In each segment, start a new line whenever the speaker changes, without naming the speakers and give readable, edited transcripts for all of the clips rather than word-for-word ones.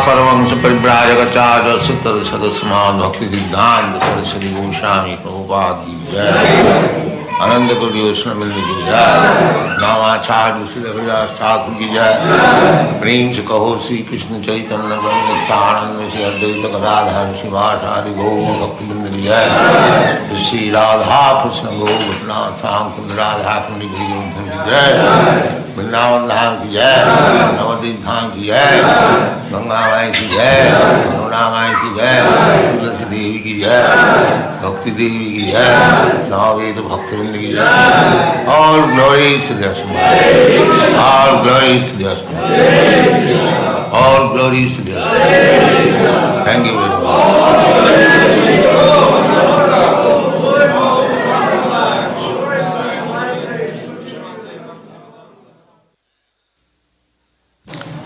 परमंश परिव्राजकाचार्य सुतर सदस्यमान भक्ति सिद्धांत सरस्वती गोस्वामी प्रभुपाद की जय। आनंद कोटि वैष्णव की जय। नामाचार्य श्री हरिदास ठाकुर की जय। प्रेम से कहो श्री कृष्ण चैतन्य नित्यानंद श्री अद्वैत गदाधर श्रीवासादि गौर भक्तवृंद की जय। श्री राधा कृष्ण गोपनाथ श्याम कुंद राधा कुंड की जय। वृंदावन धाम की जय। नवद्वीप धाम की जय। गंगा माई की जय। यमुना माई की जय। तुलसी देवी की जय। भक्ति देवी की जय। नववेद भक्तवृंद की जय। All glories to the Asman. All glories to the Asman. All glories to the Asman. Thank you very much.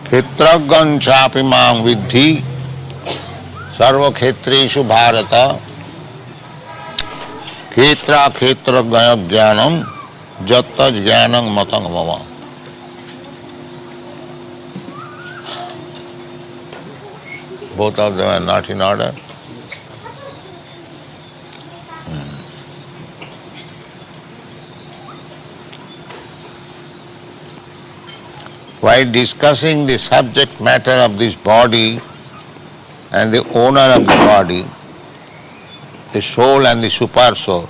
क्षेत्रज्ञं चापि मां विद्धि सर्वक्षेत्रेषु भारत क्षेत्रज्ञ ज्ञानं जत्त ज्ञानं मतं मम। Both of them are not in order. While discussing the subject matter of this body and the owner of the body, the soul and the super soul,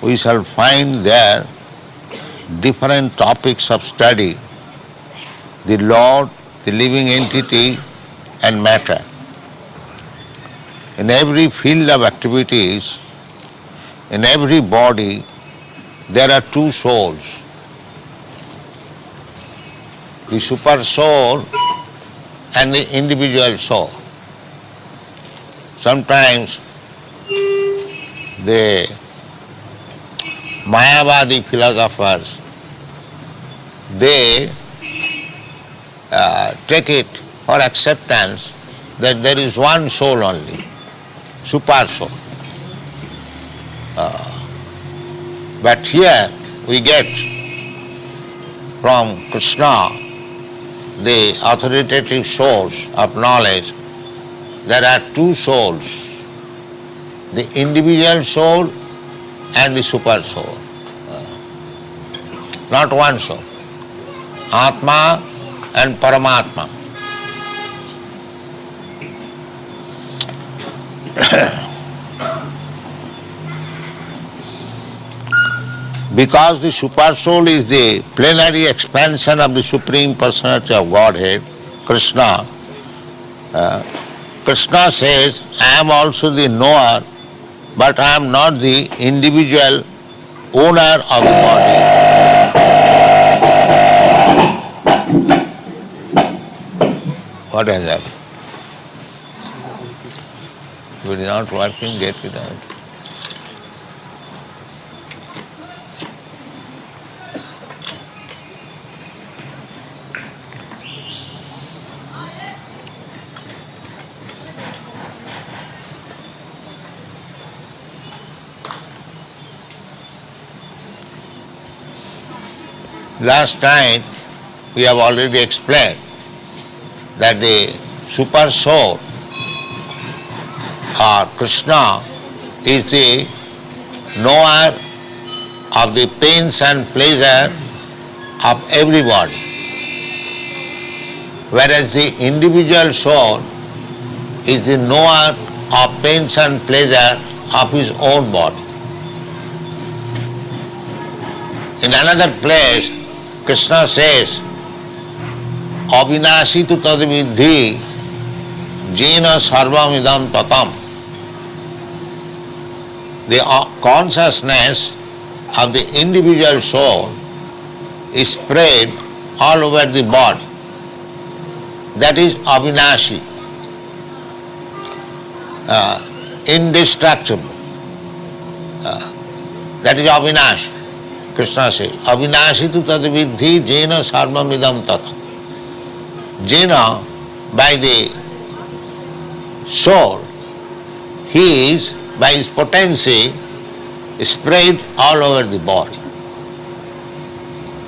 we shall find there different topics of study, the Lord, the living entity and matter. In every field of activities, in every body, there are two souls. The super soul and the individual soul. Sometimes the Mayavadi philosophers, they take it for acceptance that there is one soul only, super soul. But here we get from Krishna, the authoritative source of knowledge, there are two souls, the individual soul and the super soul. Not one soul. Atma and Paramatma. Because the super soul is the plenary expansion of the Supreme Personality of Godhead, Krishna, Krishna says, I am also the knower, but I am not the individual owner of the body. What is that? If it is not working, get it out. Last night we have already explained that the super soul or Krishna is the knower of the pains and pleasure of everybody, whereas the individual soul is the knower of pains and pleasure of his own body. In another place, Krishna says, Avinashi tu tadvidhi jena sarvam idam tatam. The consciousness of the individual soul is spread all over the body. That is Avinashi, indestructible. That is Avinashi. Krishna says, Avinashi tu tadvidhi jena sarvam idam tatam. Jena, by the soul, he is, by his potency, spread all over the body.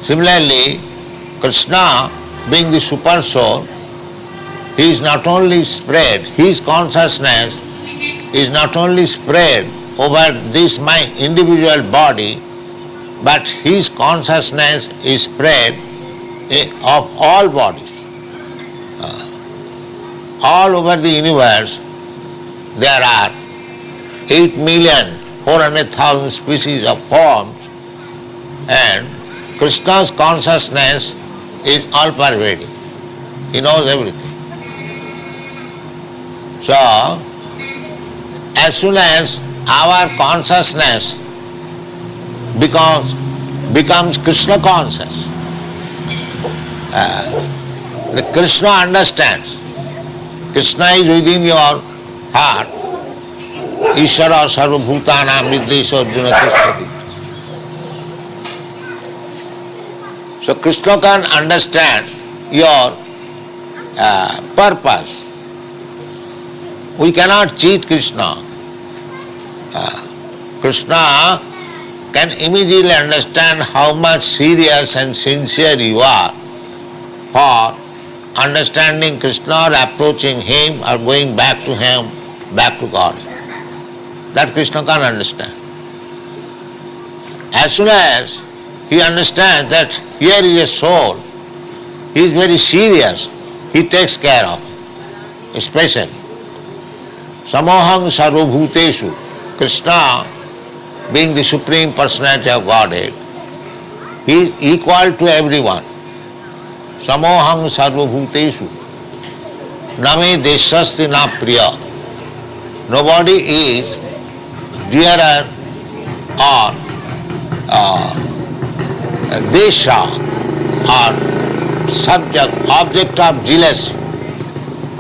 Similarly, Krishna, being the super soul, he is not only spread, his consciousness is not only spread over this my individual body, but his consciousness is spread of all bodies. All over the universe there are 8,400,000 species of forms, and Krishna's consciousness is all pervading. He knows everything. So, as soon as our consciousness becomes Krishna conscious, the Krishna understands. Krishna is within your heart. Ishara sarvabhutanam niddesha arjuna tishtati. So Krishna can understand your purpose. We cannot cheat Krishna. Krishna can immediately understand how much serious and sincere you are for understanding Krishna or approaching him or going back to him, back to God. That Krishna can understand. As soon as he understands that here is a soul, he is very serious, he takes care of it, especially. Samoham sarvabhuteshu, Krishna being the Supreme Personality of Godhead, he is equal to everyone. Samoham sarvabhuteshu name deshasti na priya. Nobody is dearer or desha or object of jealousy.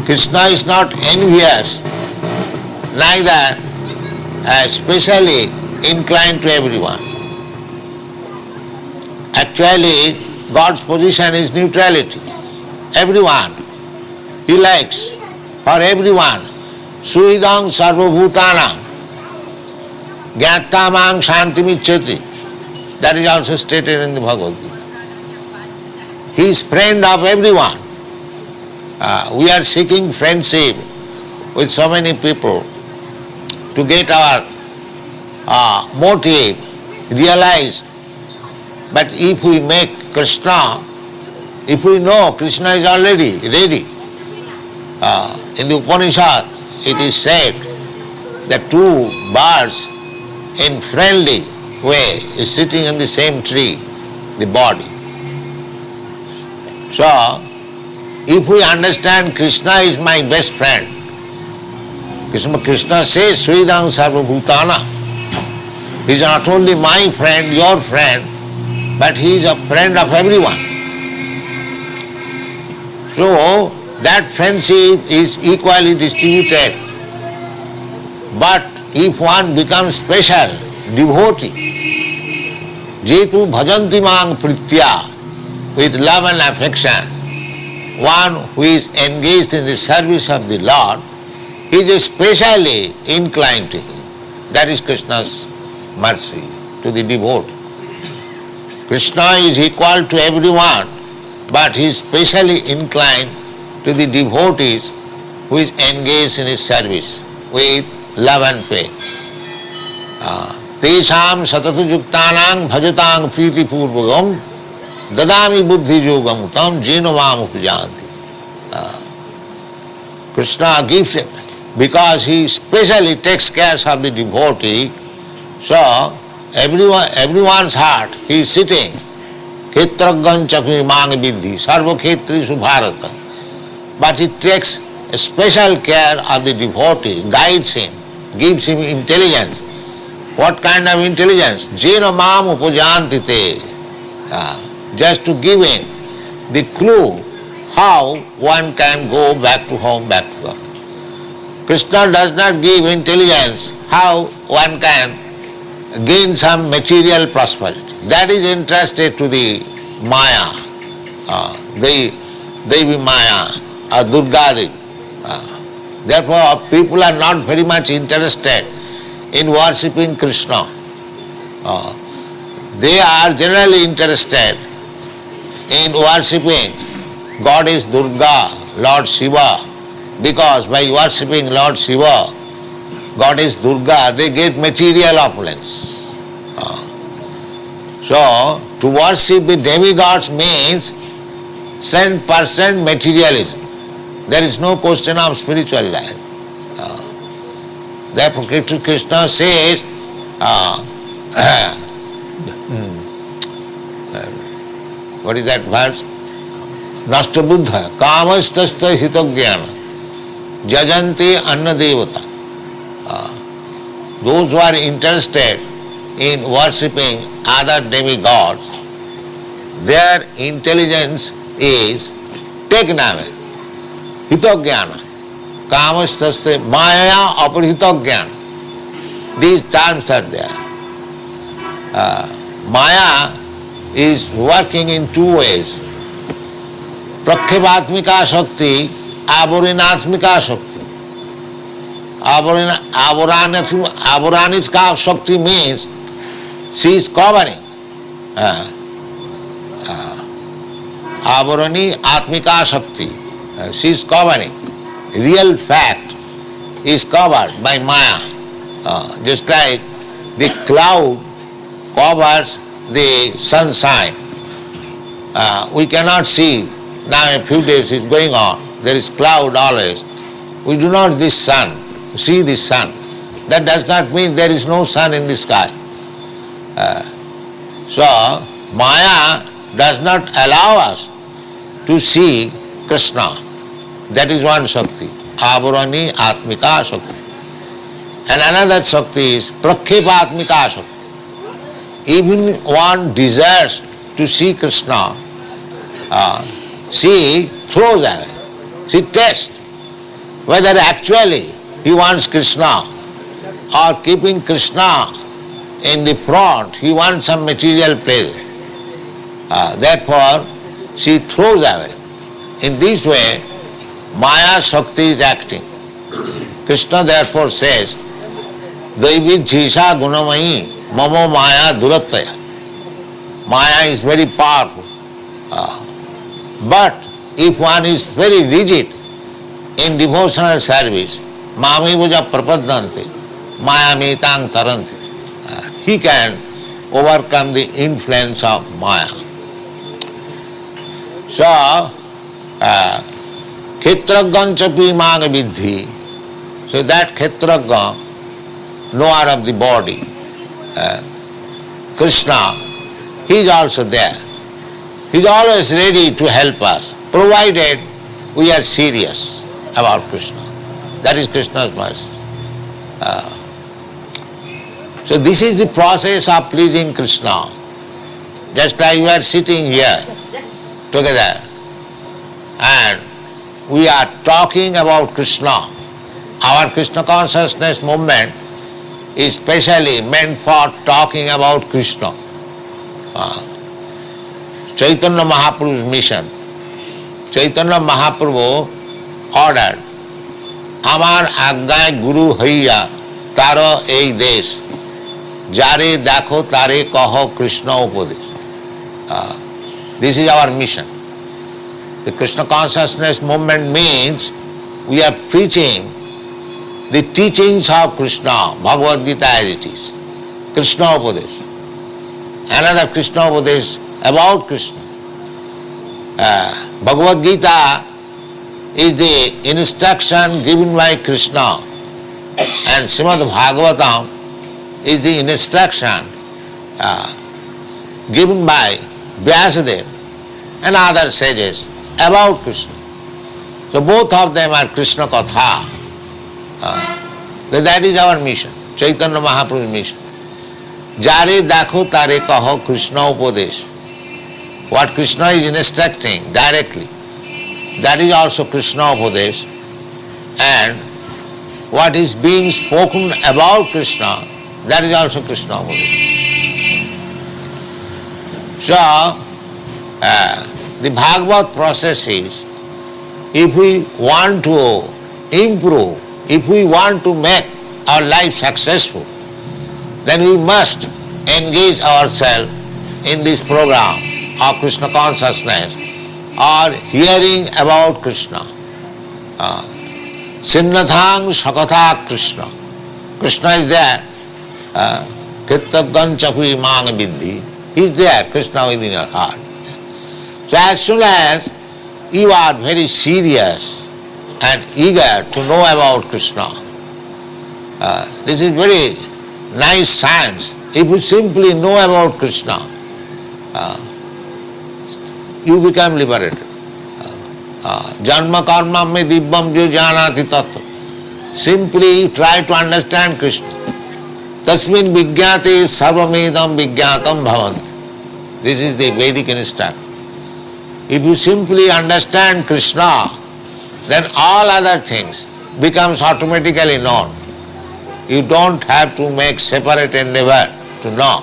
Krishna is not envious, neither specially inclined to everyone. Actually, God's position is neutrality. Everyone, he likes, for everyone. Suhridam sarvabhutanam jnattamang shantimicchati. That is also stated in the Bhagavatam. He is friend of everyone. We are seeking friendship with so many people to get our motive realized. But if we make Krishna, if we know Krishna is already ready, in the Upanishad it is said that two birds in friendly way is sitting in the same tree, the body. So, if we understand Krishna is my best friend, Krishna says, Suhridam sarvabhutana, he is not only my friend, your friend, but he is a friend of everyone. So, that friendship is equally distributed But if one becomes special devotee, 𝐁𝐡𝐚𝐚 bhajanti mang pritya, with love and affection, one who is engaged in the service of the Lord is especially inclined to him. That is Krishna's mercy to the devotee. Krishna is equal to everyone, but he is specially inclined to the devotees who is engaged in his service with love and faith. Tesham satatu yuktanang bhajatang priti purvagam dadami buddhi yogam tam jena mam upajanti. Krishna gives him, because he specially takes care of the devotee, so everyone's heart he is sitting. 𝐒𝐿𝐵𝐷𝗯𝗵𝘂𝗽 sarva khetrishu bharata. But he takes a special care of the devotee, guides him, gives him intelligence. What kind of intelligence? Jena mam upajanti te. Just to give him the clue how one can go back to home, back to God. Krishna does not give intelligence how one can gain some material prosperity. That is entrusted to the Maya, the Devi Maya, or Durga Devi. Therefore, people are not very much interested in worshipping Krishna. They are generally interested in worshipping Goddess Durga, Lord Shiva, because by worshipping Lord Shiva, Goddess Durga, they get material opulence. So, to worship the demigods means 100% materialism. There is no question of spiritual life. Therefore, Krishna says, what is that verse? Nashta buddha, kamastasta hitogyana, jajanti anna devata. Those who are interested in worshipping other demigods, their intelligence is taken away. Hitogyana, kamastasya, maya aparhitogyana. These terms are there. Maya is working in two ways. Prakhevatmika shakti, avarinaatmika shakti. Avaranitka shakti means she is covering. Avarani atmika shakti. She is covering. Real fact is covered by Maya. Just like the cloud covers the sunshine. We cannot see. Now a few days is going on. There is cloud always. We do not see the sun. That does not mean there is no sun in the sky. So, Maya does not allow us to see Krishna. That is one Shakti. Avarani Atmika Shakti. And another Shakti is Prakhepatmika Shakti. Even one desires to see Krishna, she throws away. She tests whether actually he wants Krishna or keeping Krishna in the front, he wants some material pleasure. Therefore, she throws away. In this way, Maya Shakti is acting. Krishna therefore says, 𝗍𝗿𝗯𝗵𝘂𝗽 mamo maya durataya. Maya is very powerful. But if one is very rigid in devotional service, mamivaja prapadanti, mayamītāṃ taranti. He can overcome the influence of Maya. So, 𝗒𝗿𝗯𝗵𝗂𝗽. So that kshetragya, knower of the body, Krishna, he is also there. He is always ready to help us, provided we are serious about Krishna. That is Krishna's mercy. So this is the process of pleasing Krishna. Just like we are sitting here together and we are talking about Krishna, our Krishna consciousness movement is specially meant for talking about Krishna. Chaitanya Mahaprabhu's mission. Chaitanya Mahaprabhu ordered, Amar Agnay Guru Haiya Taro Ei Desh Jare Dakho Tare Kaho Krishna Upadesh. This is our mission. The Krishna consciousness movement means we are preaching the teachings of Krishna, Bhagavad Gita as it is. Krishna Upadesh. Another Krishna Upadesh about Krishna. Bhagavad Gita is the instruction given by Krishna, and Srimad Bhagavatam is the instruction given by Vyasadeva and other sages about Krishna. So both of them are Krishna Katha. That is our mission, Chaitanya Mahaprabhu's mission. Jare dakho tare kaho Krishna upadesh. What Krishna is instructing directly, that is also Krishna upadesh. And what is being spoken about Krishna, that is also Krishna upadesh. So, the Bhagavad process is, if we want to improve, if we want to make our life successful, then we must engage ourselves in this program of Krishna consciousness or hearing about Krishna. Sinnathang Sakatha Krishna. Krishna is there. 𝐒𝐫𝐢𝐦𝐚𝐝. He is there, Krishna within your heart. So as soon as you are very serious and eager to know about Krishna, this is very nice science. If you simply know about Krishna, you become liberated. Janma karma me dibbam jo janati tattva. Simply try to understand Krishna. Tasmin vigyate sarvamedam vigyatam bhavanti. This is the Vedic instruction. If you simply understand Krishna, then all other things becomes automatically known. You don't have to make separate endeavor to know.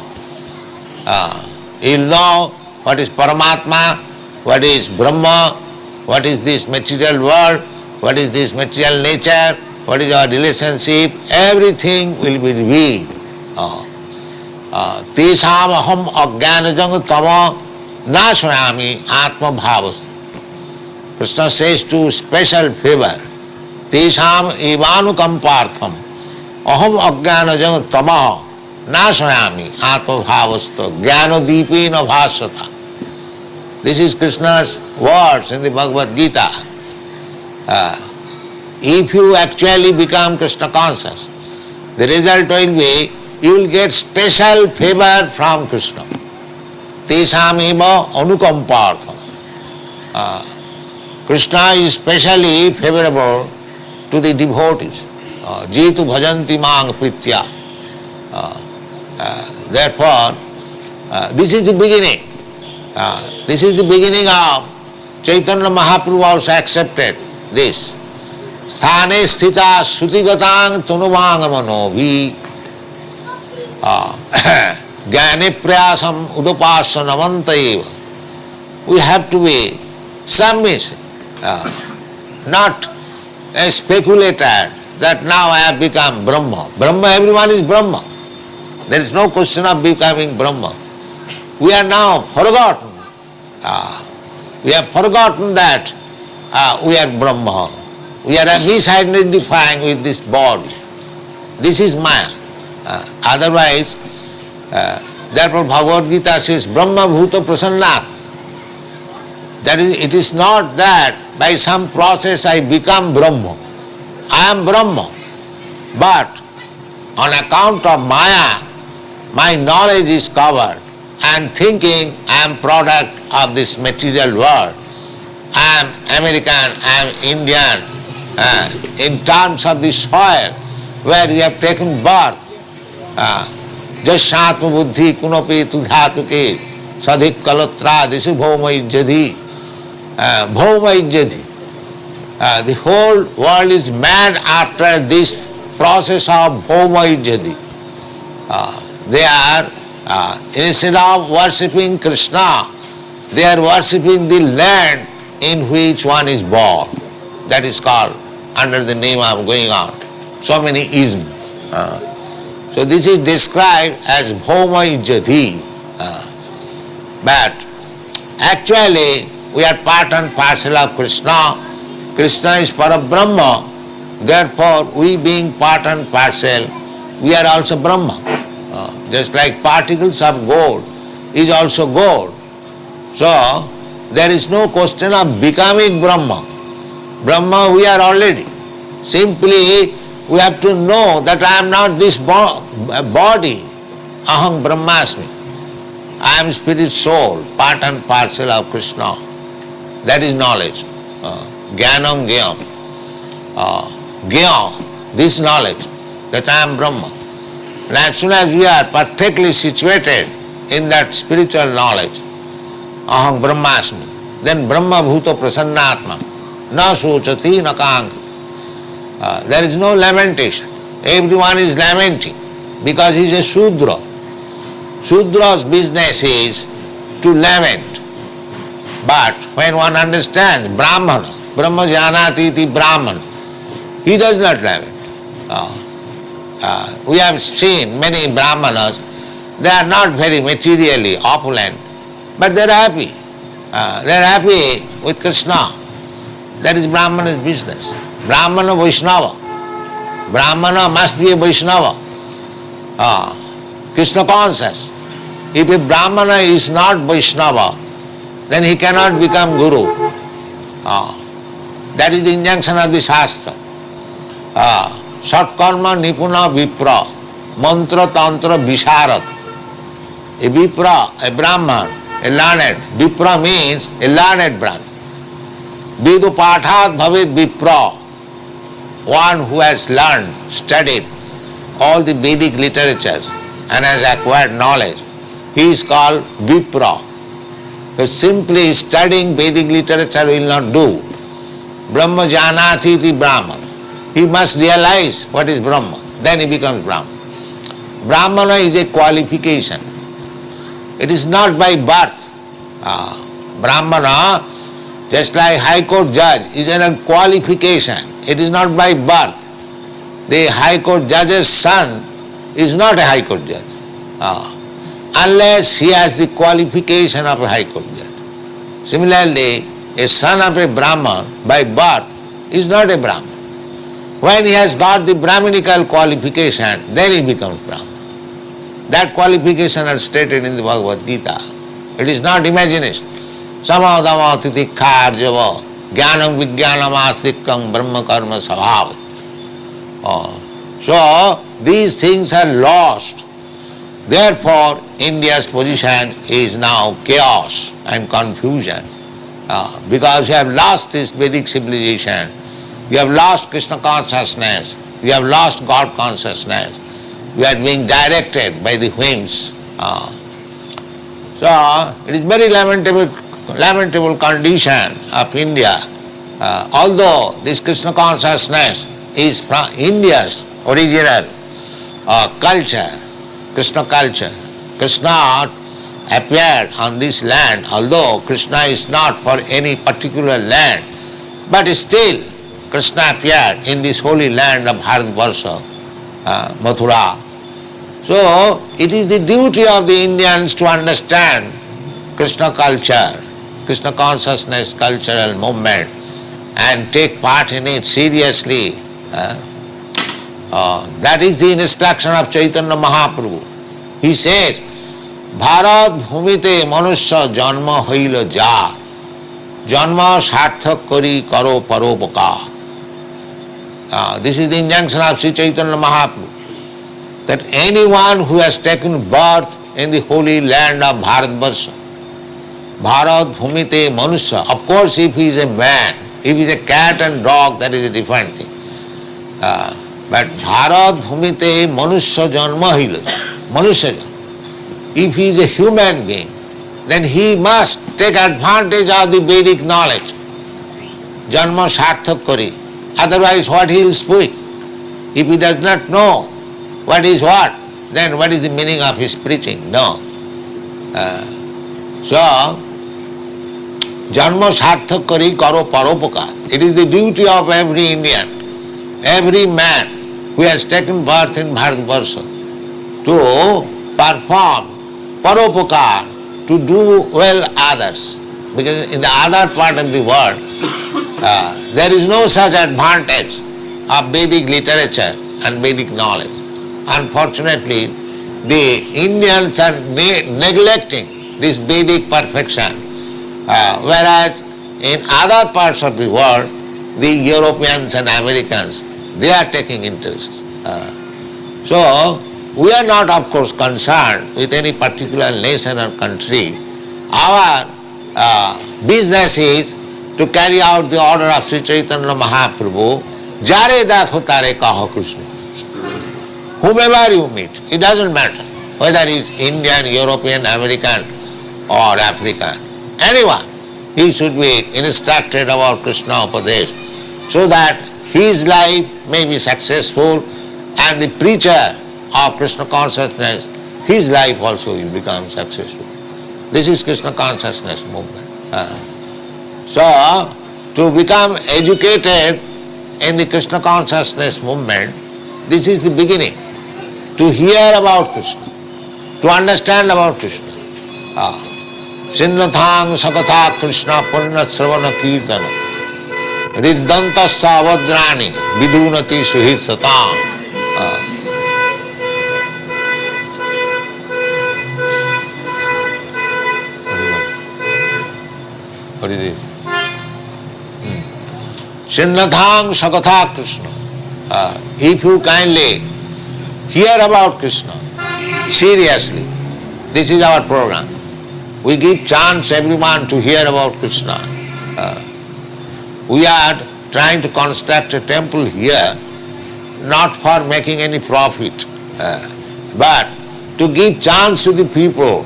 You'll know what is Paramatma, what is Brahma, what is this material world, what is this material nature, what is our relationship, everything will be revealed. Tesham aham ajnanajang tama nashayami atma bhavastu. Krishna says to special favor, Tesham evanukampartham aham ajnanajang tama nashayami atma bhavastu jnana deepena bhasata. This is Krishna's words in the Bhagavad Gita. If you actually become Krishna conscious, the result will be you will get special favor from Krishna. Tesham eva anukampartham. Krishna is specially favorable to the devotees. Jetu bhajanti mang pritya. Therefore, this is the beginning. This is the beginning of Chaitanya Mahaprabhu also accepted this. Sthane sthita sutigatang tunuvang manovi jnane prayasam udapasanamantaiva. We have to be submissive, not a speculator that now I have become Brahma. Brahma, everyone is Brahma. There is no question of becoming Brahma. We are now forgotten. We have forgotten that we are Brahma. We are misidentifying with this body. This is Maya. Otherwise, therefore Bhagavad Gita says, Brahma bhuta prasannat. That is, it is not that by some process I become Brahma. I am Brahma. But on account of Maya, my knowledge is covered. I am thinking I am product of this material world. I am American, I am Indian. In terms of the soil where we have taken birth, jashatma buddhi kunopi tudhatuke sadhik kalotra disu 𝐒𝐫𝐢𝐦𝐚𝐝. The whole world is mad after this process of 𝐒𝐫𝐢𝐦𝐚𝐝. They are, instead of worshipping Krishna, they are worshipping the land in which one is born. That is called under the name of going on. So many isms. So this is described as 𝐒𝐫𝐢𝐦𝐚𝐝. But actually we are part and parcel of Krishna. Krishna is Parabrahma. Therefore we being part and parcel, we are also Brahma. Just like particles of gold is also gold. So there is no question of becoming Brahma. Brahma we are already. Simply we have to know that I am not this body. Aham Brahmasmi. I am spirit soul, part and parcel of Krishna. That is knowledge. Jnanam Jnayam. Jnana, this knowledge that I am Brahma. And as soon as we are perfectly situated in that spiritual knowledge, aham brahmasmi, then brahma bhuto prasannatma, na sochati na kankati. There is no lamentation. Everyone is lamenting because he is a Shudra. Shudra's business is to lament. But when one understands Brahmana, Brahma janati iti Brahman, he does not lament. We have seen many Brahmanas, they are not very materially opulent, but they are happy. They are happy with Krishna. That is Brahmana's business. Brahmana Vaishnava. Brahmana must be a Vaishnava. Krishna conscious. If a Brahmana is not Vaishnava, then he cannot become Guru. That is the injunction of the Shastra. Satkarma Nipuna Vipra, Mantra Tantra Visharad. A Vipra, a Brahman, a learned. Vipra means a learned Brahman. Vidu Pathat Bhaved Vipra, one who has learned, studied all the Vedic literatures and has acquired knowledge. He is called Vipra. But simply studying Vedic literature will not do. Brahma janati iti Brahman. He must realize what is Brahma. Then he becomes Brahman. Brahmana is a qualification. It is not by birth. Brahmana, just like High Court judge, is a qualification. It is not by birth. The High Court judge's son is not a High Court judge. Unless he has the qualification of a High Court judge. Similarly, a son of a Brahman by birth is not a Brahman. When he has got the Brahminical qualification, then he becomes Brahman. That qualification is stated in the Bhagavad Gita. It is not imagination. Samadama titikha arjava jnanam vijnanam astikam brahma karma sabhava. So, these things are lost. Therefore, India's position is now chaos and confusion. Because you have lost this Vedic civilization, you have lost Krishna consciousness, you have lost God consciousness, you are being directed by the whims. So, it is very lamentable condition of India. Although this Krishna consciousness is from India's original culture, Krishna culture. Krishna appeared on this land, although Krishna is not for any particular land, but still Krishna appeared in this holy land of Bharatvarsha, Mathura. So it is the duty of the Indians to understand Krishna culture, Krishna consciousness cultural movement and take part in it seriously. That is the instruction of Chaitanya Mahaprabhu. He says, Bharat bhumite manusya janma hoila ja, janma sarthak kari karo paropaka. This is the injunction of Sri Chaitanya Mahaprabhu, that anyone who has taken birth in the holy land of Bharatvarsha, Bharat bhumite manusya, of course if he is a man, if he is a cat and dog, that is a different thing. But Bharat bhumite manusya janma hoila, manusya janma. If he is a human being, then he must take advantage of the Vedic knowledge. janma sarthak kori. Otherwise what he will speak? If he does not know what is what, then what is the meaning of his preaching? No. So, janma sarthak kori karo paropakar. It is the duty of every Indian, every man who has taken birth in Bharatvarsha to perform paropakar, to do well others. Because in the other part of the world, there is no such advantage of Vedic literature and Vedic knowledge. Unfortunately, the Indians are neglecting this Vedic perfection, whereas in other parts of the world, the Europeans and Americans, they are taking interest. So, we are not, of course, concerned with any particular nation or country. Our business is to carry out the order of Sri Chaitanya Mahaprabhu, Jare dakho tare kaho Krishna. Whomever you meet, it doesn't matter whether he is Indian, European, American or African. Anyone, he should be instructed about Krishna Upadesh so that his life may be successful and the preacher of Krishna consciousness, his life also will become successful. This is Krishna consciousness movement. So, to become educated in the Krishna consciousness movement, this is the beginning. To hear about Krishna, to understand about Krishna. Sinnathang sakatha Krishna punna sravana kirtana riddhantasya avadrani vidunati suhit satam. What is it? Sinnathang sakatha Krishna. If you kindly hear about Krishna, seriously, this is our program. We give chance everyone to hear about Krishna. We are trying to construct a temple here, not for making any profit, but to give chance to the people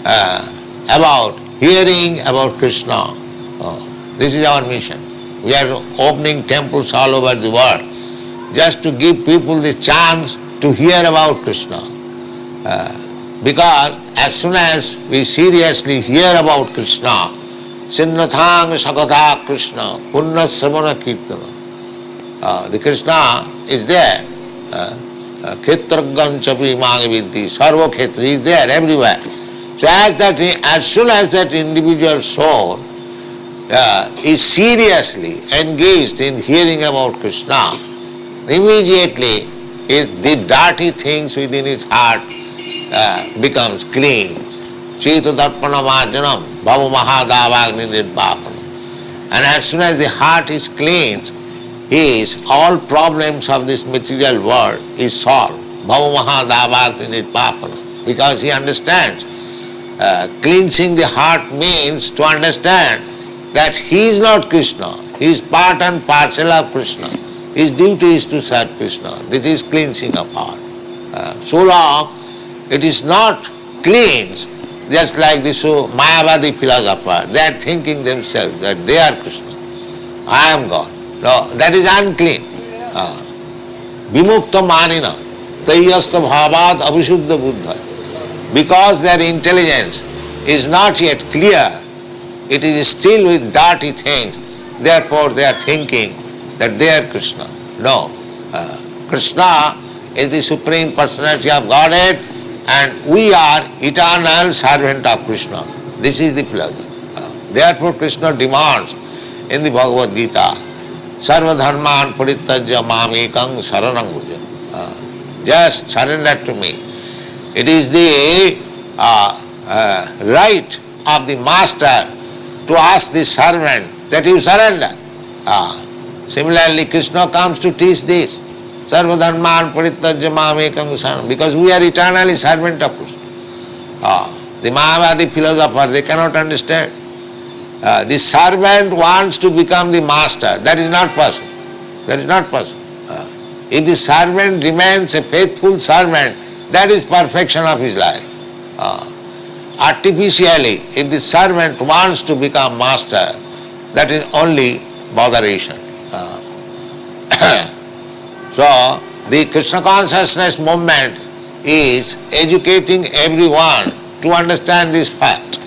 about hearing about Krishna. This is our mission. We are opening temples all over the world just to give people the chance to hear about Krishna. Because as soon as we seriously hear about Krishna, Sinnathang sakatha Krishna, punna sravana kirtana. The Krishna is there. Khetragam chapi mangi vidhi, sarva khetra, he is there everywhere. So as soon as that individual soul is seriously engaged in hearing about Krishna, immediately the dirty things within his heart becomes clean. 𝐁𝐡𝐚𝐠𝐚 𝗵𝗿𝗯𝗵𝗂𝗍. And as soon as the heart is cleansed, all problems of this material world is solved. 𝗵𝗠𝗇𝗍. Because he understands. Cleansing the heart means to understand that he is not Krishna. He is part and parcel of Krishna. His duty is to serve Krishna. This is cleansing of heart. So long it is not cleansed, just like this Mayavadi philosopher, they are thinking themselves that they are Krishna. I am God. No, that is unclean. Vimukta manina, tayyasta bhavad avisuddha buddha. Because their intelligence is not yet clear, it is still with dirty things, therefore they are thinking that they are Krishna. No. Krishna is the Supreme Personality of Godhead and we are eternal servant of Krishna. This is the philosophy. Therefore Krishna demands in the Bhagavad Gita, Sarva dharman parityajya mamekam saranam bhuja. Just surrender to me. It is the right of the master to ask the servant that you surrender. Similarly, Krishna comes to teach this. Sarva dharman parityajya mamekam saranam. Because we are eternally servant of Krishna. The Mayavadi philosopher, they cannot understand. The servant wants to become the master. That is not possible. That is not possible. If the servant remains a faithful servant, that is perfection of his life. Artificially, if the servant wants to become master, that is only botheration. So, the Krishna consciousness movement is educating everyone to understand this fact,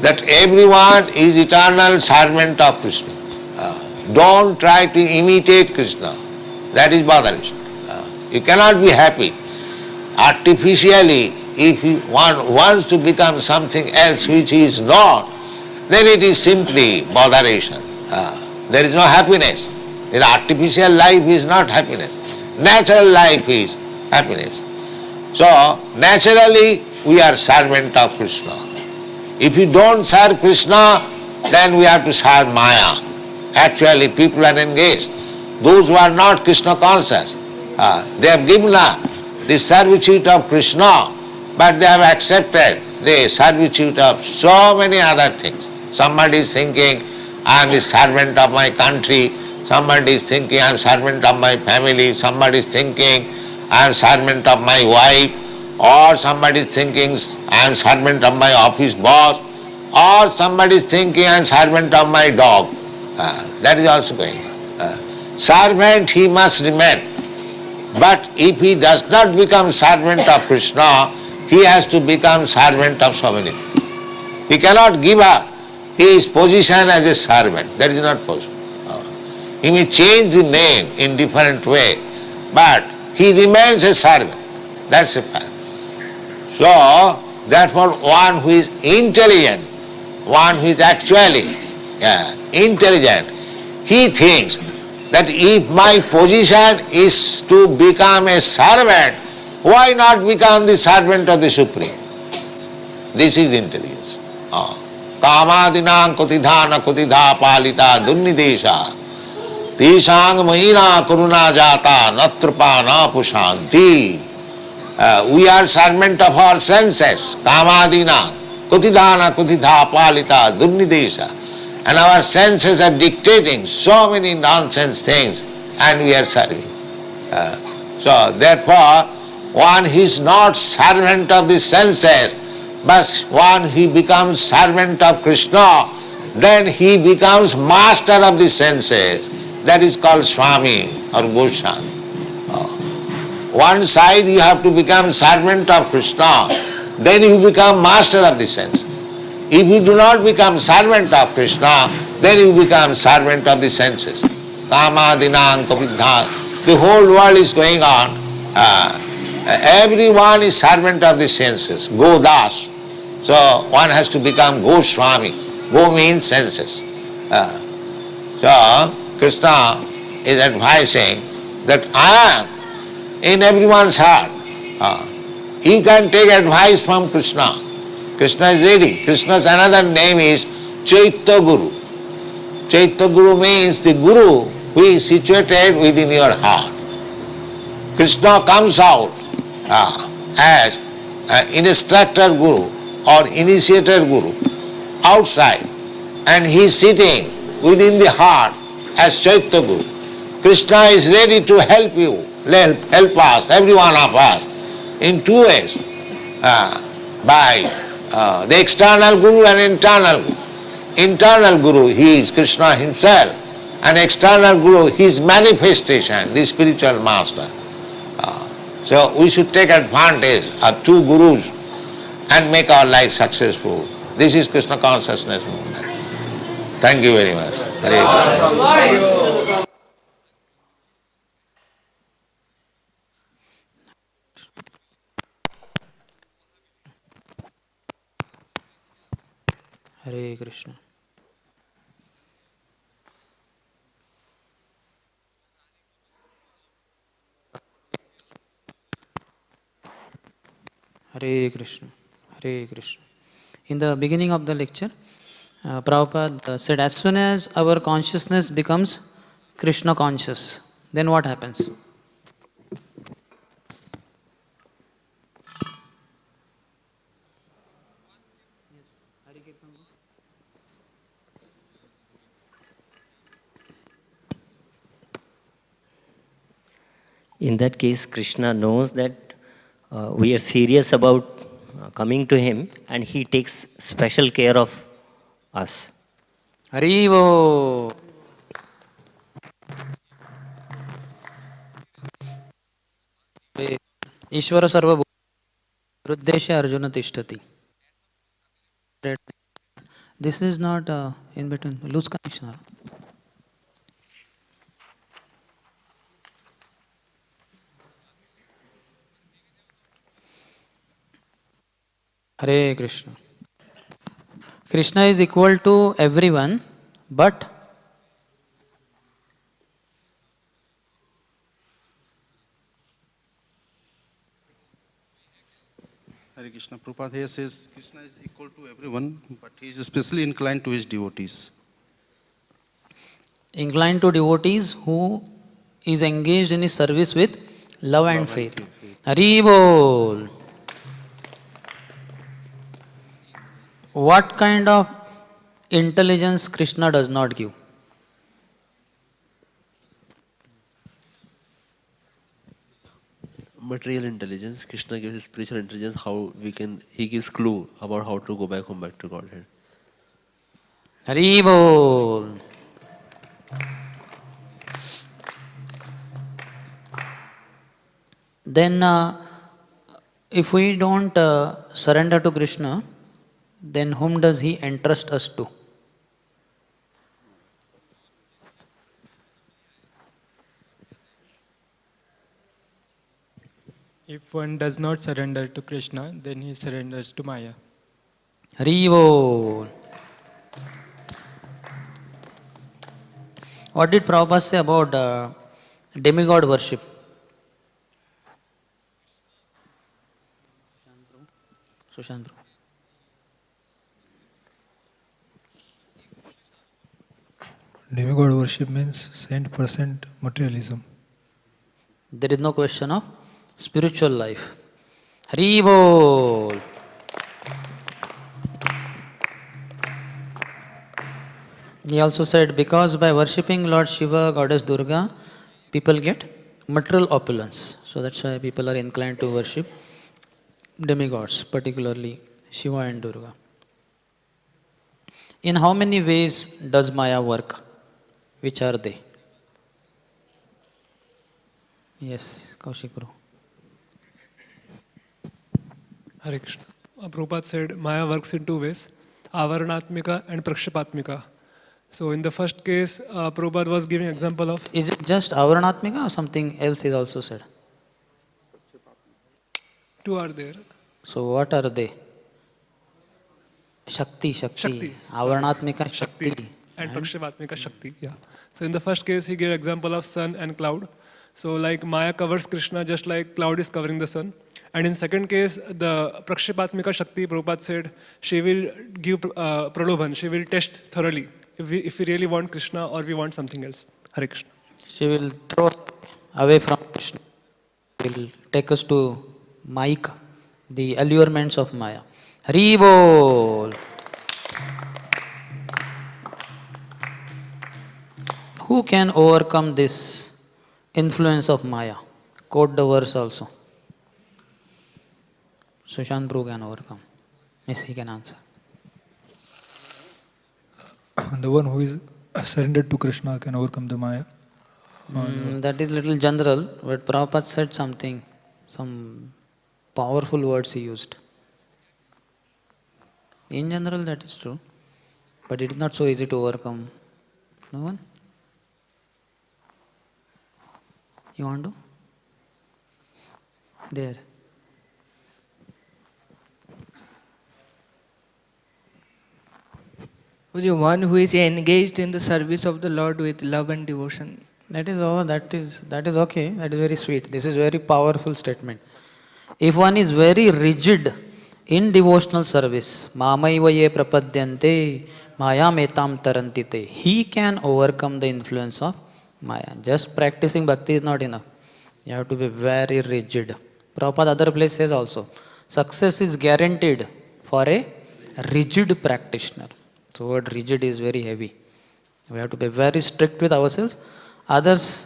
that everyone is eternal servant of Krishna. Don't try to imitate Krishna. That is botheration. You cannot be happy. Artificially, if one wants to become something else which he is not, then it is simply botheration. There is no happiness. The artificial life is not happiness. Natural life is happiness. So, naturally, we are servant of Krishna. If you don't serve Krishna, then we have to serve Maya. Actually, people are engaged. Those who are not Krishna conscious, they have given up the servitude of Krishna, but they have accepted the servitude of so many other things. Somebody is thinking, I am the servant of my country. Somebody is thinking, I am servant of my family. Somebody is thinking, I am servant of my wife. Or somebody is thinking, I am servant of my office boss. Or somebody is thinking, I am servant of my dog. That is also going on. Servant he must remain. But if he does not become servant of Krishna, he has to become servant of so many things. He cannot give up his position as a servant. That is not possible. He may change the name in different way, but he remains a servant. That's a fact. So, therefore, one who is intelligent, one who is actually intelligent, he thinks that if my position is to become a servant, why not become the servant of the Supreme? This is intelligence. Kamadinam kutidhana kutidha palita dunnidesha tishang mahina kuruna jata natrpa na pushanti. We are servant of our senses. Kamadinam kutidhana kutidha palita dunnidesha. And our senses are dictating so many nonsense things, and we are serving. So therefore, one who is not servant of the senses, but one who becomes servant of Krishna, then he becomes master of the senses. That is called Swami or Goswami. One side you have to become servant of Krishna, then you become master of the senses. If you do not become servant of Krishna, then you become servant of the senses. Kamadinam kavidha. The whole world is going on. Everyone is servant of the senses. Godas. So one has to become Goswami. Go means senses. So Krishna is advising that I am in everyone's heart. You can take advice from Krishna. Krishna is ready. Krishna's another name is Chaitya Guru. Chaitya Guru means the Guru who is situated within your heart. Krishna comes out as an instructor Guru or initiator Guru outside, and he is sitting within the heart as Chaitya Guru. Krishna is ready to help you, help us, every one of us, in two ways. By the external Guru and internal Guru. Internal Guru, he is Krishna himself, and external Guru, his manifestation, the spiritual master. So we should take advantage of two Gurus and make our life successful. This is Krishna consciousness movement. Thank you very much. Hare Krishna.
Hare Krishna. Hare Krishna. Hare Krishna. In the beginning of the lecture, Prabhupada said, as soon as our consciousness becomes Krishna conscious, then what happens?
In that case, Krishna knows that we are serious about coming to him, and he takes special care of us.
Harivo. Ishvara sarva Ruddesha Arjuna Tishtati. This is not in between. Lose connection. Hare Krishna. Krishna is equal to everyone, but
Hare Krishna. Prabhupada here says Krishna is equal to everyone, but he is especially inclined to his devotees.
inclined to devotees who is engaged in his service with love and faith. Hari Bol. What kind of intelligence Krishna does not give?
Material intelligence. Krishna gives spiritual intelligence. He gives clue about how to go back home, back to Godhead.
Hari Bol. Then, if we don't surrender to Krishna, then whom does he entrust us to?
If one does not surrender to Krishna, then he surrenders to Maya.
Hari Bol. What did Prabhupada say about demigod worship? Sushant bro.
Demigod worship means 100% materialism.
There is no question of spiritual life. Hari Bol. He also said, because by worshipping Lord Shiva, Goddess Durga, people get material opulence. So that's why people are inclined to worship demigods, particularly Shiva and Durga. In how many ways does Maya work? Which are they? Yes, Kaushik bro.
Hare Krishna. Prabhupada said Maya works in two ways, Avaranatmika and Prakshapatmika. So in the first case, Prabhupada was giving example of...
Is it just Avaranatmika or something else is also said?
Two are there.
So what are they? Shakti. Avaranatmika Shakti.
And Prakshapatmika Shakti. Yeah. So in the first case, he gave example of sun and cloud. So like Maya covers Krishna just like cloud is covering the sun. And in second case, the Prakshapatmika Shakti, Prabhupada said, she will give pralobhan, she will test thoroughly if we really want Krishna or we want something else. Hare Krishna.
She will throw away from Krishna. Will take us to Maika, the allurements of Maya. Hari Bol. Who can overcome this influence of Maya? Quote the verse also. Sushant Bru can overcome. Yes, he can answer.
The one who is surrendered to Krishna can overcome the Maya.
That is little general, but Prabhupada said something, some powerful words he used. In general, that is true, but it is not so easy to overcome. No one? You want to? There.
One who is engaged in the service of the Lord with love and devotion.
That is okay. That is very sweet. This is very powerful statement. If one is very rigid in devotional service, mamaivaye prapadyante mayam etam tarantite, he can overcome the influence of Maya. Just practicing bhakti is not enough. You have to be very rigid. Prabhupada other place says also, success is guaranteed for a rigid practitioner. So word rigid is very heavy. We have to be very strict with ourselves. Others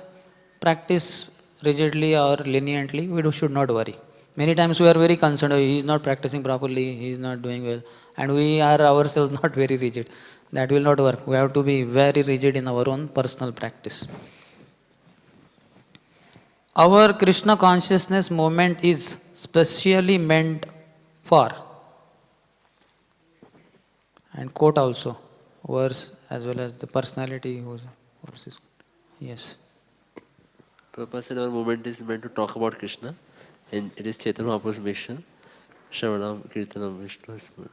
practice rigidly or leniently, we should not worry. Many times we are very concerned, he is not practicing properly, he is not doing well, and we are ourselves not very rigid. That will not work. We have to be very rigid in our own personal practice. our Krishna consciousness moment is specially meant for. And quote also, verse as well as the personality whose verse is. Yes.
Prabhupada said our movement is meant to talk about Krishna, and it is Chaitanya Mahaprabhu's mission. Shravanam Kirtanam Vishnu.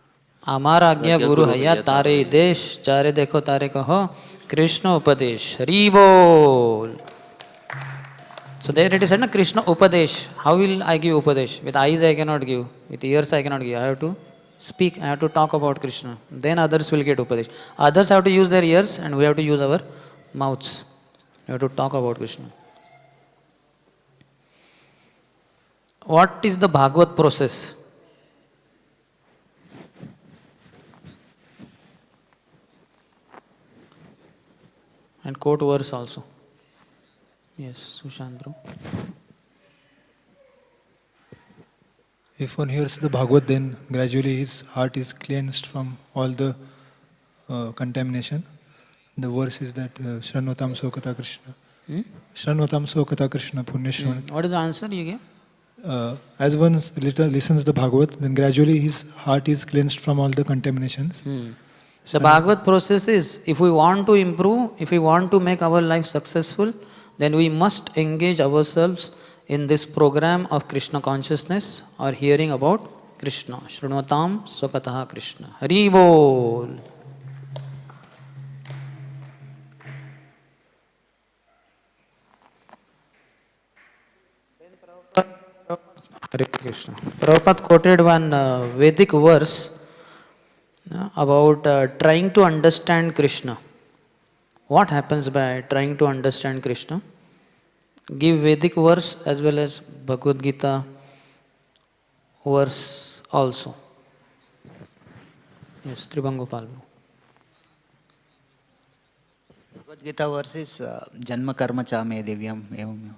আমার আজ্ঞা গুরু হইয়া তারে দেশ যারে দেখো তারে কহ কৃষ্ণ উপদেশ হরি বল. So there it is said, na, Krishna Upadesh. How will I give Upadesh? With eyes I cannot give, with ears I cannot give. I have to speak, I have to talk about Krishna. Then others will get Upadesh. Others have to use their ears and we have to use our mouths. We have to talk about Krishna. What is the Bhagavat process? And quote verse also. Yes, Sushant bro.
If one hears the Bhagavad, then gradually his heart is cleansed from all the contamination. The verse is that Shranvatam Sokata Krishna. Shranvatam Sokata Krishna Punya Shravan.
What is the answer you gave?
As one listens the Bhagavad, then gradually his heart is cleansed from all the contaminations.
The Bhagavad process is, if we want to improve, if we want to make our life successful, then we must engage ourselves in this program of Krishna consciousness or hearing about Krishna. Shrunotam Swakataha Krishna. Hari Bol. Hare Krishna. Prabhupada quoted one Vedic verse about trying to understand Krishna. What happens by trying to understand Krishna? Give Vedic verse as well as Bhagavad Gita verse also. Yes, Tribhangopal.
Bhagavad Gita verse is Janma Karma Cha Me Divyam Evam.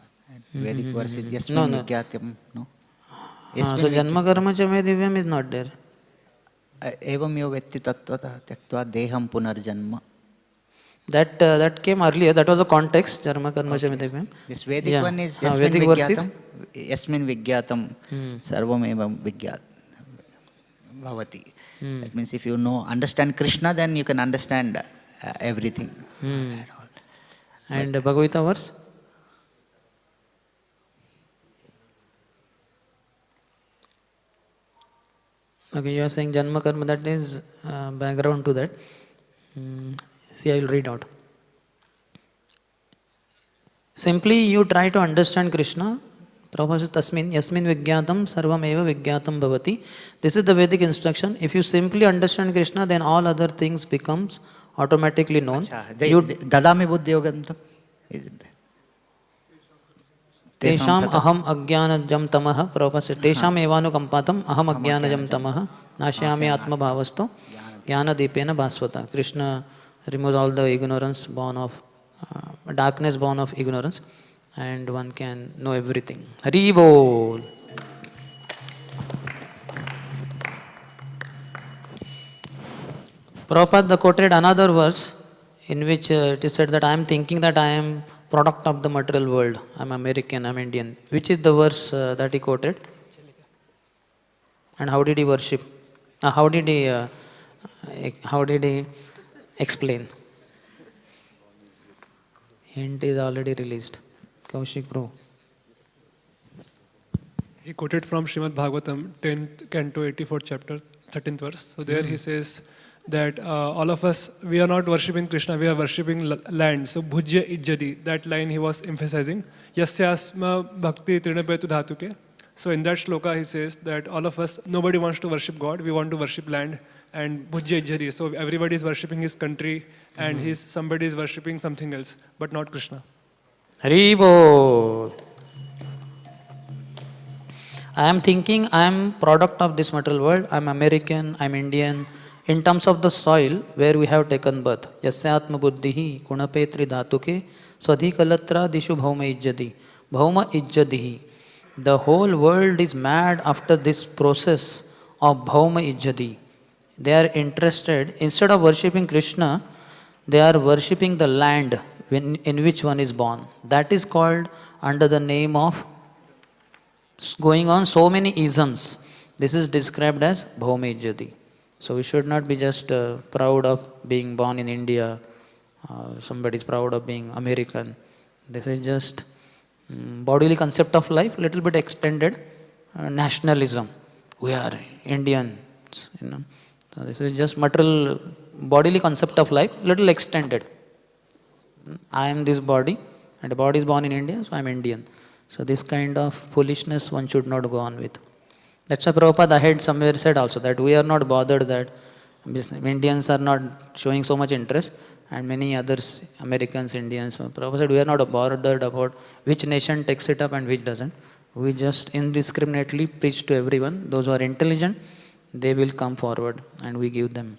Vedic verse is Yasmin Vigyatyam. No?
So Janma Karma Cha Me Divyam is not there.
Evam yo vetti tattvata tyaktva deham punarjanma.
That came earlier. That was the context. Janma Karma Cha Me Divyam.
This Vedic one is Yasmin Vigyatam Sarvam Evam Vigyat Bhavati. That means if you know, understand Krishna, then you can understand everything.
And Bhagavad Gita verse? Okay, you are saying Janma Karma, that is background to that. See, I will read out. Simply you try to understand Krishna. Prabhupada says, Tasmin Yasmin Vigyatam Sarvam Eva Vigyatam Bhavati. This is the Vedic instruction. If you simply understand Krishna, then all other things becomes automatically known.
Dadami Buddhi Yogantam. Is it there?
Tesham aham ajnanajam tamaha. Prabhupada said, Tesham evanu kampatam aham ajnanajam tamaha. Nashyami atma bhavasto jnana deepena bhasvata. Krishna removes all the ignorance born of, darkness born of ignorance, and one can know everything. Hari Bol. Prabhupada quoted another verse in which it is said that I am thinking that I am product of the material world. I am American, I am Indian. Which is the verse that he quoted? And how did he worship? How did he explain? Hint is already released. Kaushik Bro.
He quoted from Srimad Bhagavatam, 10th canto, 84th chapter, 13th verse. So there he says that all of us, we are not worshipping Krishna, we are worshipping land. So bhujya ijjati, that line he was emphasizing. Yasyasma bhakti trinapetu dhatuke. So in that shloka he says that all of us, nobody wants to worship God, we want to worship land. And bhujya ijjati, so everybody is worshipping his country and somebody is worshipping something else, but not Krishna.
Hari Bol. I am thinking I am product of this material world. I am American, I am Indian. In terms of the soil where we have taken birth, Yasyatma buddhihi kunapetri dhatuke swadhikalatra dishu bhauma ijjati. Bhauma ijjatihi. The whole world is mad after this process of bhauma ijjati. They are interested, instead of worshipping Krishna, they are worshipping the land in which one is born. That is called under the name of going on so many isms. This is described as bhaumejyati. So we should not be just proud of being born in India. Somebody is proud of being American. This is just bodily concept of life, little bit extended nationalism. We are Indians, So this is just material bodily concept of life, little extended. I am this body, and the body is born in India, so I am Indian. So this kind of foolishness one should not go on with. That's why Prabhupada ahead somewhere said also that we are not bothered that Indians are not showing so much interest, and many others, Americans, Indians. So Prabhupada said we are not bothered about which nation takes it up and which doesn't. We just indiscriminately preach to everyone. Those who are intelligent, they will come forward and we give them.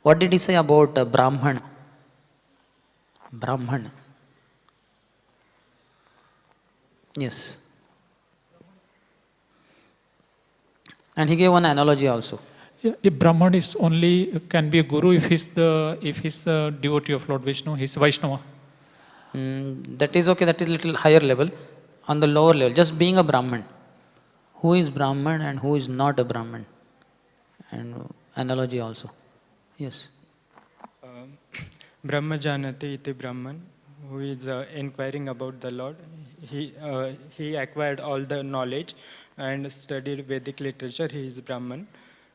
What did he say about Brahman? Brahman. Yes. And he gave one analogy also.
Yeah, if Brahman is only can be a guru if he's the devotee of Lord Vishnu, he's Vaishnava.
That is okay. That is little higher level. On the lower level, just being a Brahman. Who is Brahman and who is not a Brahman? And analogy also. Yes.
Brahma Janati iti Brahman, who is inquiring about the Lord. He acquired all the knowledge and studied Vedic literature. He is Brahman.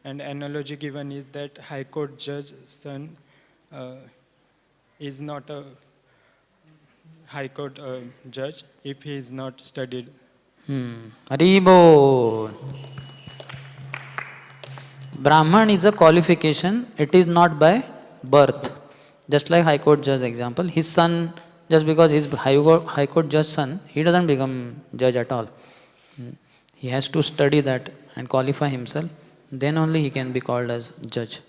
And analogy given is that High Court judge son is not a High Court judge if he is not studied.
Haribo. Brahman is a qualification. It is not by birth. Just like High Court judge example, his son, just because he is High Court judge son, he doesn't become judge at all. He has to study that and qualify himself. Then only he can be called as judge.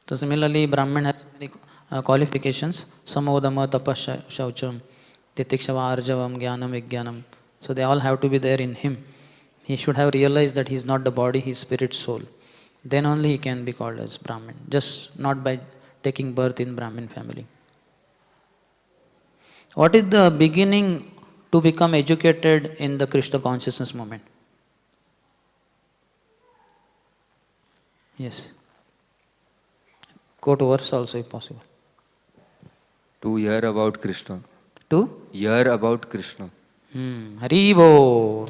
So similarly, Brahman has many qualifications. Samodama, tapasya, shaucham, titikshava, arjavam, jnanam, vijnanam. So they all have to be there in him. He should have realized that he is not the body, he is spirit soul. Then only he can be called as Brahman. Just not by taking birth in Brahmin family. What is the beginning to become educated in the Krishna consciousness movement? Yes. Go to verse also if possible.
To hear about Krishna.
To?
Hear about Krishna.
Haribo.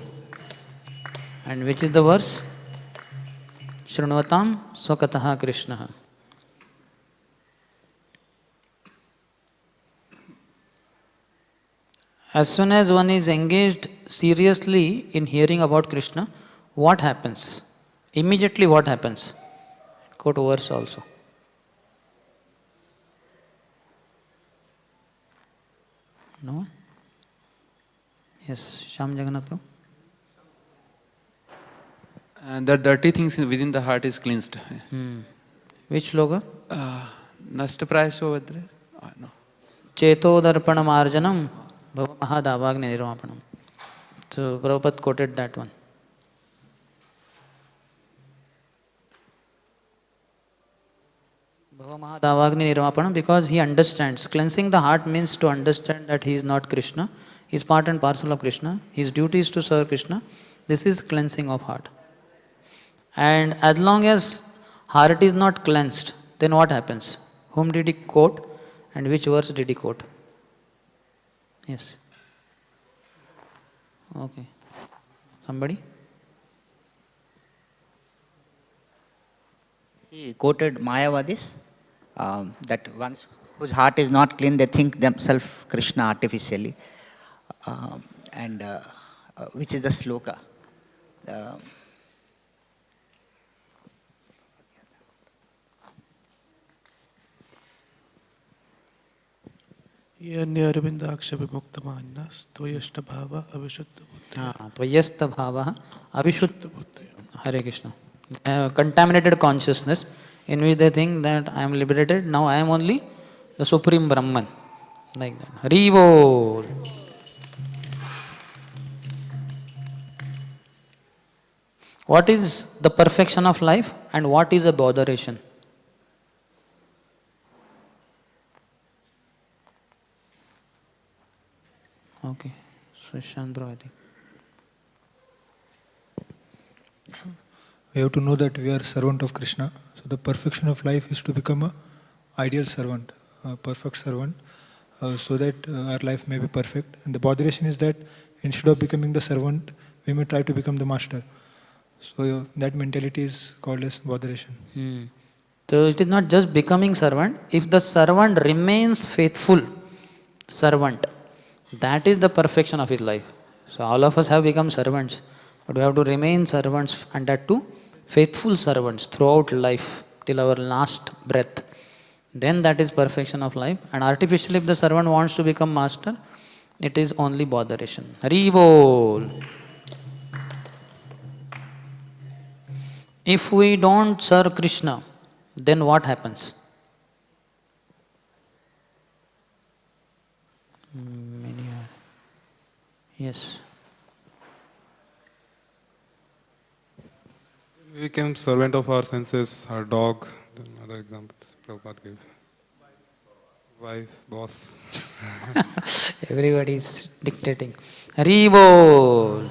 And which is the verse? Shrunvatam swakataha Krishna. As soon as one is engaged seriously in hearing about Krishna, what happens? Immediately what happens? Go to verse also. No? Yes, Sham Jagannath Prabhu.
The dirty things within the heart is cleansed.
Which loga?
Nashtaprayasho vadre? No.
Cheto darpanam arjanam bhava mahadavagni nirvapanam. So Prabhupada quoted that one. Bhava mahadavagni nirvapanam, because he understands. Cleansing the heart means to understand that he is not Krishna. He is part and parcel of Krishna. His duty is to serve Krishna. This is cleansing of heart. And as long as heart is not cleansed, then what happens? Whom did he quote and which verse did he quote? Yes. Okay. Somebody?
He quoted Mayavadis, that once whose heart is not clean, they think themselves Krishna artificially. Which is the sloka.
Arvindaksha vimuktamanya tvayashta bhava avishuddha buddhya.
Tvayashta bhava avishuddha buddhya. Hare Krishna. Contaminated consciousness in which they think that I am liberated, now I am only the Supreme Brahman. Like that. Haribo. What is the perfection of life and what is a botheration? Sushant bro, I think.
We have to know that we are servant of Krishna. So the perfection of life is to become a ideal servant, a perfect servant, so that our life may be perfect. And the botheration is that instead of becoming the servant, we may try to become the master. So that mentality is called as botheration.
So it is not just becoming servant. If the servant remains faithful servant, that is the perfection of his life. So all of us have become servants, but we have to remain servants, and that too faithful servants throughout life till our last breath. Then that is perfection of life. And artificially, if the servant wants to become master, it is only botheration. Hare Bol. If we don't serve Krishna, then what happens? Many are. Yes.
We become servant of our senses, our dog, then other examples Prabhupada gave. Wife, boss.
Everybody is dictating. Hare Bol.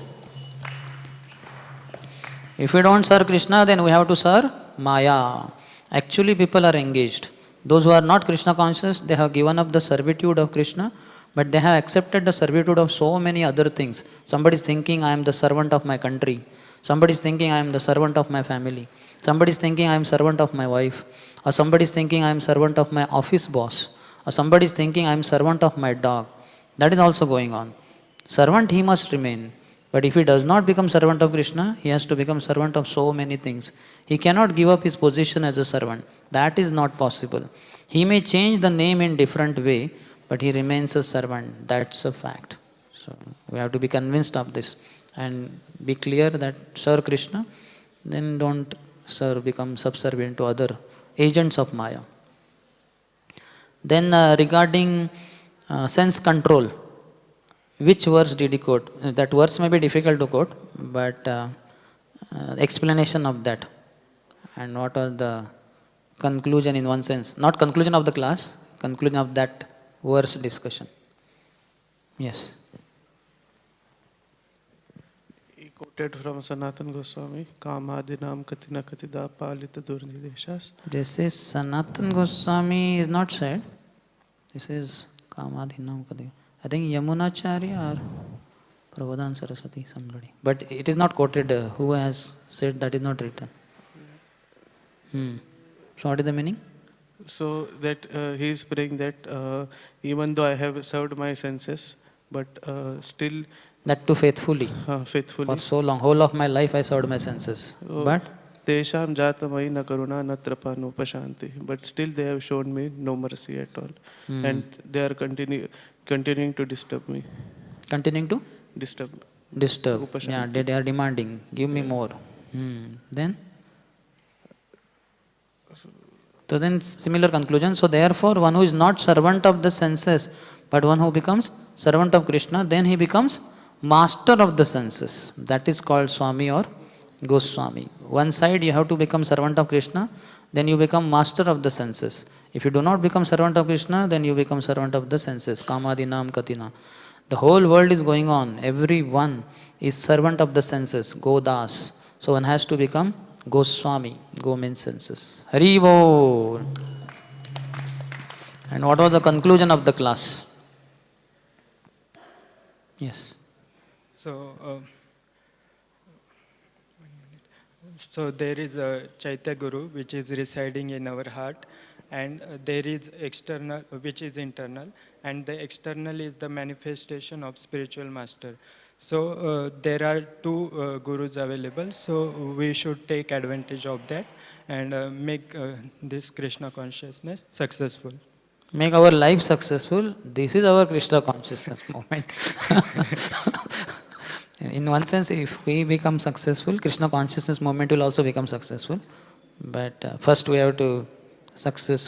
If we don't serve Krishna, then we have to serve Maya. Actually, people are engaged. Those who are not Krishna conscious, they have given up the servitude of Krishna, but they have accepted the servitude of so many other things. Somebody is thinking, I am the servant of my country. Somebody is thinking, I am the servant of my family. Somebody is thinking, I am servant of my wife. Or somebody is thinking, I am servant of my office boss. Or somebody is thinking, I am servant of my dog. That is also going on. Servant he must remain. But if he does not become servant of Krishna, he has to become servant of so many things. He cannot give up his position as a servant. That is not possible. He may change the name in different way, but he remains a servant. That's a fact. So we have to be convinced of this and be clear that serve Krishna, then don't become subservient to other agents of Maya. Then regarding sense control, which verse did he quote? That verse may be difficult to quote, but explanation of that. And what was the conclusion in one sense? Not conclusion of the class, conclusion of that verse discussion. Yes.
He quoted from Sanatana Goswami, Kamadinam Katina Katida Palita Durnideshas.
This is Sanatana Goswami is not said. This is Kamadinam Katina. I think Yamunacharya or Prabodhan Saraswati, somebody. But it is not quoted. Who has said that is not written? So what is the meaning?
So that he is praying that even though I have served my senses, but still...
That too faithfully.
Faithfully.
For so long, whole of my life I served my senses. But?
Tesham jatamai na karuna na trapa no pashanti. But still they have shown me no mercy at all. And they are continuing to disturb me.
Continuing to?
Disturb.
Yeah, they are demanding. Give me more. Then? So then similar conclusion. So therefore one who is not servant of the senses, but one who becomes servant of Krishna, then he becomes master of the senses. That is called Swami or Goswami. One side you have to become servant of Krishna, then you become master of the senses. If you do not become servant of Krishna, then you become servant of the senses. Kamadinam Katina. The whole world is going on. Everyone is servant of the senses. Godas. So one has to become Goswami. Go means senses. Hare Bol. And what was the conclusion of the class? Yes.
So there is a Chaitya Guru which is residing in our heart, and there is external which is internal, and the external is the manifestation of spiritual master. So there are two gurus available, so we should take advantage of that and make this Krishna consciousness successful.
Make our life successful. This is our Krishna consciousness moment. In one sense, if we become successful, Krishna consciousness movement will also become successful. But first we have to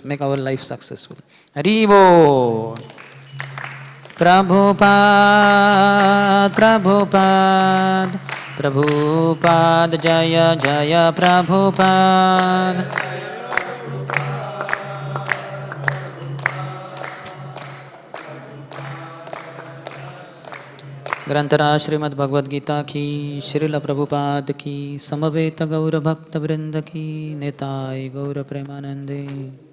make our life successful. Hare Bol. Prabhupada, Prabhupada, Prabhupada, Jaya Jaya Prabhupada. ग्रंथराज Shrimad Bhagavad Gita की, श्रील प्रभुपाद की, समवेत गौर भक्त वृंद की, नेताय गौर प्रेमानंदे।